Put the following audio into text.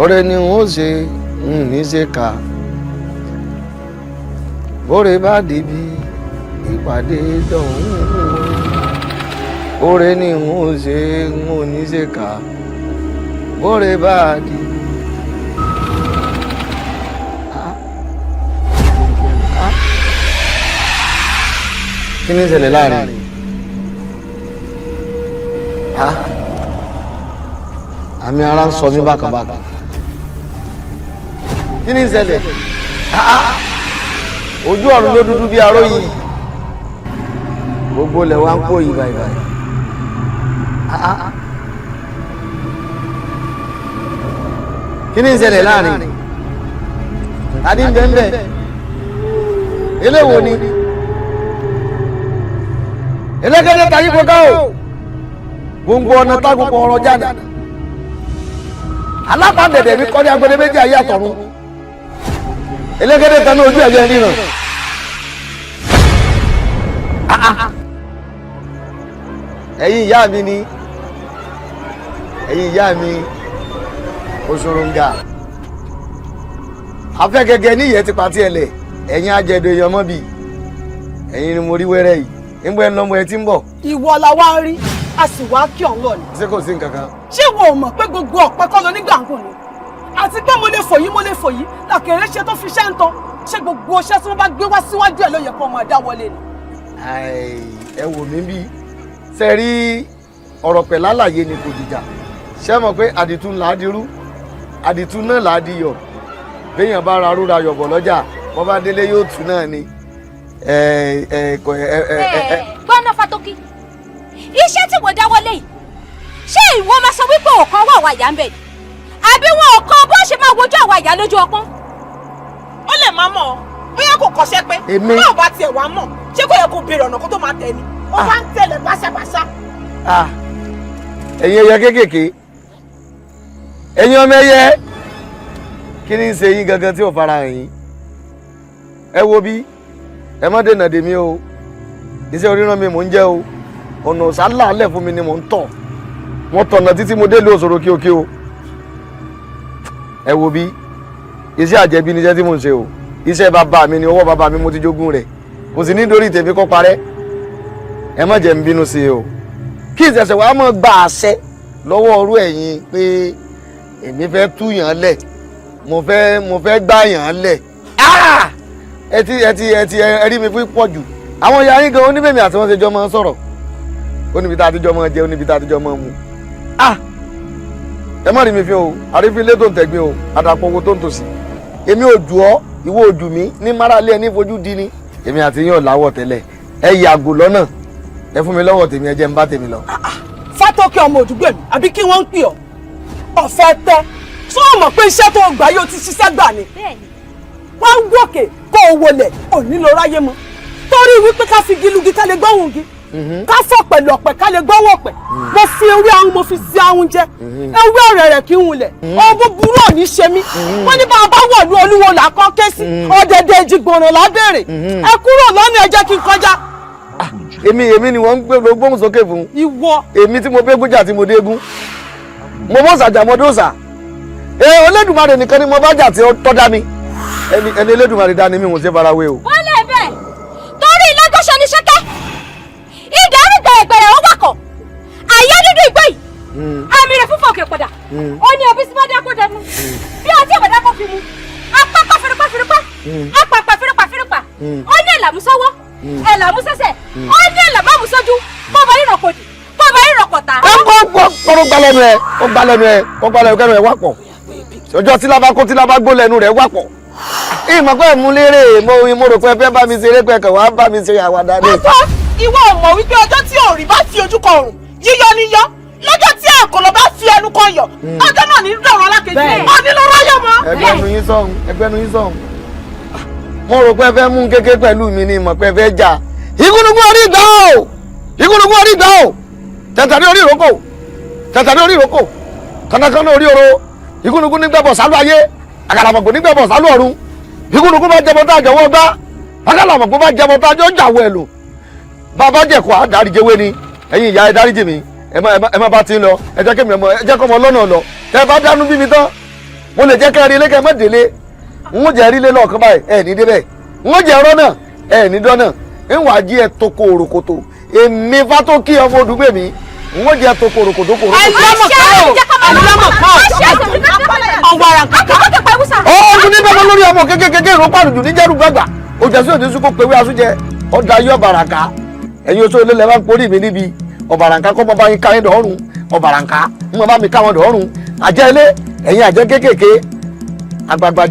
Ore ni wọ́n ṣe ní ṣe kà. Bóre bá dìbí ìpàdé dọ̀hún. Ore ni wọ́n ṣe ní ṣe kà. Bóre bá dìbí. Kí ni ìṣẹ̀lẹ̀ láàrin? Àmì ara ń sọ mí bákàbákà. Kí ni ìṣẹ̀lẹ̀? Ojú ọ̀run ló dúdú bí aró yìí. Gbogbo lẹ̀ wá ń kó yìí báyìí. Kí ni ìṣẹ̀lẹ̀ láàrin? Adé ń bẹ́ẹ̀ eléwo ni? Elégédé tayí kọ́ká o. Gbogbo ọ̀nà tágùn kan ọ̀rọ̀ jáde. Alápàdẹ̀dẹ̀ mi kọ́ ní agbede méjì ayé àtọ̀run. Elégédé tẹnu ojú ẹ̀jẹ̀ ríran. Ẹ̀yin ìyá mi ni. Ẹ̀yin ìyá mi Òṣòròǹgà. Afẹ́gẹ́gẹ́ ní ìyẹ́ ti pàtí ẹ̀lẹ̀. Ẹ̀yin ajẹ̀dọ̀ èèyàn mọ́ bì. Ẹ̀yin ni mo rí wẹ́rẹ́ yìí. Nígbà ẹnu ọmọ ẹ ti ń bọ̀. Ìwọ la wá rí, a sì wá kí ọ̀n lọ ni. Ṣé kò sí nǹkan kan? Ṣé wo ò mọ̀ pé gbogbo ọ̀pẹ kọ́ ló ní gbàǹgùn ni? Àti pé mo lè fò yí, làkèrè ṣe tó fi ṣẹ́ ń tan. Ṣé gbogbo iṣẹ́ tí wọ́n bá gbé wá síwájú ẹ̀ ló yẹ kó máa dá wọlé ni? Ẹ wò mí bí. Ṣé rí ọ̀rọ̀ pẹ̀lú àlàyé ni kò dìjà. Ṣé mọ̀ pé àdìtú ńlá dirú, àdìtú náà là á diyọ̀. Béèyàn bá ra rúra yọ̀bọ̀ lọ́jà, wọ́n bá délé yóò tú náà ni. Gbọ́nà Fátókí, iṣẹ́ tí wọ́n dáwọ́ lé yìí, ṣé ìwọ máa sọ wípé ọ̀kan wà wáyà ń bẹ̀ ni? Àbí wọn ò kọ́ bó ṣe máa wojú àwàyà lójú ọpọ́n? Ó lè má mọ̀ ọ́, bóyá kò kọ́ṣẹ́ pé bá ò bá tiẹ̀ wá mọ̀, ṣé kò yẹ kó béèrè ọ̀nà kó tó máa tẹ̀ ni? Ó bá ń tẹ̀lé báṣábáṣá. Ẹ̀yin ẹyẹ kéékèèké, ẹ̀yin ọmọ ẹyẹ, kí ni ń ṣe yín gangan tí ò fara hàn yín? Ẹ wo bí, ẹ má dènà dè mí o, iṣẹ́ oríran mi mò ń jẹ́ o, ọ̀nà ọ̀sálà alẹ́ fún mi ni mò ń tọ̀, wọ́n tọ̀nà títí mo dé ìlú Òṣòro kíókí o. Ẹ wo bí, iṣẹ́ àjẹbí ni iṣẹ́ tí mò ń ṣe o, iṣẹ́ bàbá mi ni ọwọ́ bàbá mi mo ti jogún rẹ̀, kò sì ní dórí tèmi kó parẹ́. Ẹ má jẹ́ ń bínú sí i o, kí ìṣẹ̀ṣẹ̀ wàá mọ̀ gba àṣẹ lọ́wọ́ ọrú ẹ̀yin pé èmi fẹ́ túyàn lẹ̀, mo fẹ́ gbàyàn lẹ̀. Ẹ rí mi fún pọ̀ jù. Àwọn ìyá yín gan oníbèmí àti wọn ṣe jọ máa ń sọ̀rọ̀. Ó níbi tá a ti jọ máa jẹ, ó níbi tá a ti jọ máa mu. Ẹ má rí mi fi o, àrífín ilé tó ń tẹ̀gbìn o, àdàpọ̀ owó tó ń tòsí. Èmi ò jù ọ́, ìwọ ò jù mí, ní márálé ẹni fojú di ni. Èmi àti yín ò láwọ̀ tẹ́lẹ̀. Ẹ yàgò lọ́nà. Ẹ fún mi lọ́wọ́ tèmi, ẹ jẹ́ ń bá tèmi lọ. Fátókí ọmọ òdúgbò mi, àbí kí wọ́n ń pè ọ́? Ọ̀fẹ́ tẹ́. Ṣé o mọ̀ pé iṣẹ́ tó gbà yóò ti ṣiṣẹ́ gbà ni? Wọ́n gòkè kó o wọlé, ò nílò ráyé mọ́. Torí wípé ká fi gilugi ká lè gbọ́hùn gi. Ká fọ̀ pẹ̀lú ọ̀pẹ ká lè gbọ́wọ́ ọ̀pẹ. Mo fi ewé ahun mo fi sí ahun jẹ. Ewé ọ̀rẹ́ rẹ̀ kí n wulẹ̀. Ọmọ burú ò ní ṣe mí. Wọ́n ní bàbá wọ̀lú olúwo là kọ́ ké sí. Ọ̀dẹ̀dẹ̀ ìjìgbọ̀nràn là béèrè. Ẹ kúrò lọ́nà ẹ jẹ́ kí n kọjá. Èmi ni wọ́n ń gbé gbóhùn sókè fún. Ìwọ. Èmi tí mo gbé gúnjà tí mo dégún. Mo mọ̀ sàjà mo dóòsà. Olódùmarè nìkan ni mo bá jà tí ó tọ́ dá mi. Ẹni Olódùmarè dá ni mi ò ṣe farawé o. Wọ́n lè bẹ̀ torí iná gọ́ṣọ́ ní ṣẹ́kẹ́. Ìdarí gbẹ̀rẹ̀gbẹ̀rẹ̀ ó wàkọ̀. Àyè dúdú ìgbé yìí. Àmì rẹ̀ fúnfọ̀ òkè padà. Ó ní ẹbí sí bọ́dá kó dẹnu. Bí ọtí ìbàdàn kò fi mu. Apápá firipa. Apápá firipa. Ó ní ẹ̀làmú sọ́wọ́. Ẹ̀làmú sẹ́sẹ̀. Ó ní ẹ̀làmú àmúsọ́jú. Bọ́ọ̀bà rírọ̀ kòdì. Bọ́ọ̀bà rírọ̀ kọ̀tà. Kọ́rọ́ gbalẹ́nu ẹ̀, kọ́ gbalẹ́nu ẹ̀ wá pọ̀. Ọjọ́ tí lábá gbó lẹ́nu rẹ̀ wá pọ̀. Ìmọ̀ pé mú lérè mo rò pé ẹ fẹ́ bá mi ṣeré pé kàn wá bá mi ṣe àwàdà ni. Ọjọ́ ìwọ ò mọ̀ wípé ọjọ́ tí òòrì bá fi ojú kan òrùn yíyọ ni yọ. Lọ́jọ́ tí àkọlọ́ bá fi ẹnu kan yọ. Ọjọ́ náà ní dọ̀rọ̀ alákejì. Ó ní lọ ráyọ̀ mọ́. Ẹgbẹ́nu yín sọ̀hún. Mo rò pé ẹ fẹ́ mú kéké pẹ̀lú mi ni ìmọ̀ pé ẹ fẹ́ jà. Ìgúnnugún orí ìgbà o. Tẹ̀tàrí orí ìrókò. Kànákànná orí oro. Ìgúnnugún nígbàbọ̀ sálú ayé. Àkàlàmọ̀gbò nígbàbọ̀ sálú ọ̀run. Ìgúnnugún bá jẹbọ tá àjọwọ́ gbá. Àkàlàmọ̀gbò bá jẹbọ tá àjọ jàwọ́ ẹ̀ lò. Bàbá jẹ̀kọ́ àdáríjẹwé ni. Ẹ̀yin ìyá ẹ dáríjì mi. Ẹ má bá ti ń lọ. Ẹ jẹ́ kọ́mọ lọ́nà lọ. Tẹ́ bá dánú bí mi tán. mo lè jẹ́ kẹ́ rí ilé kẹ́ mọ́ délé n ó jẹ́ rí ilé lọ́ọ̀kan báyìí ẹ̀ ní débẹ̀ n ó jẹ́ ọ̀rọ̀ náà ẹ̀ ní dọ́nà ń wàá jí ẹ̀ tó kó òròkòtò èmi fátókì ọmọ odùgbé mi n ó jẹ́ tó kó òròkòtò kó òròkòtò. ọ̀hún ní bẹ́ẹ̀ lórí ọmọ kékeré ìrọ́pọ̀ àrùjù ní jẹ́rù gbàgbà òjò sí òde sùkò pèwé asújẹ ọ̀dà ayé ọ̀bàràǹkà ẹ̀yin oṣù olólè bá ń porí mi níbi ọ̀bàràǹkà kọ́ mọ́ bá yín káyín dọ̀ọ́rùn ọ̀bàràǹkà ń mọ́ bá mi káwọn dọ̀ọ́rùn àjẹ́ ilé ẹ̀yin àjẹ́ kéékèèké àgbààgbà jẹ́